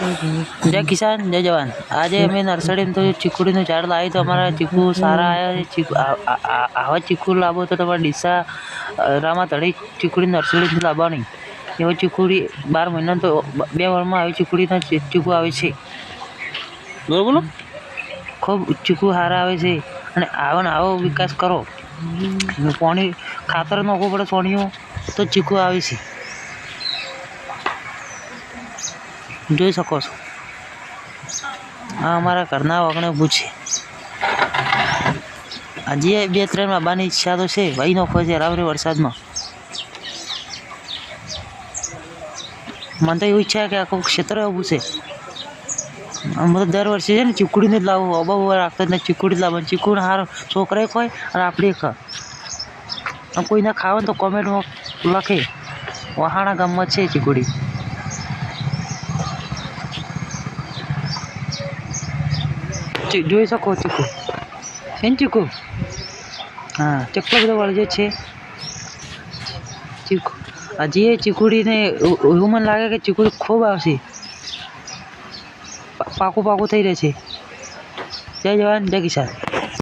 जय किसान जय जवान। आज अमे नर्सरी में तो चीकूड़ी झाड़ लाई तो अमरा चीकू सारा आया। चीकू आवा चीकू लावो तो तमारे डीसा रामा तड़ी चीकूड़ी नर्सरी में लाववानी। एवं चीकूड़ी 12 महीना तो 2 वर में आई चीकूड़ी चीकू आवे छे। बरोबर खूब चीकू हारा आवे छे अने आवो ने आवो विकास करो। पानी खातर नाखवू पड़े सोनियो तो चीकू आवे छे। જોઈ શકો છો આ અમારા ઘરના વગણે ઊભું છે। હજી 2-3 બાબાની ઈચ્છા તો છે ભાઈ નાખો છે રાવરે વરસાદમાં। મને તો એવું ઈચ્છા કે આખું ક્ષેત્ર ઊભું છે। અમે તો દર વર્ષે છે ને ચીકુડીને જ લાવવું અબાવ રાખતા જ ને ચીકુડી જ લાવવાનું। ચીકુને હાર છોકરાએ ખોય અને આપણે ખાય। કોઈને ખાવે તો કોમેન્ટમાં લખે વહાણા ગામમાં છે ચીકુડી। જોઈ શકો ચીકુ છે ને ચીકુ હા ચકલો બધો વળગે છે ચીકુ। હજી એ ચીકુડીને એવું મને લાગે કે ચીકુડી ખૂબ આવશે પાકું થઈ રહે છે। જય જવાન જય કિસાન।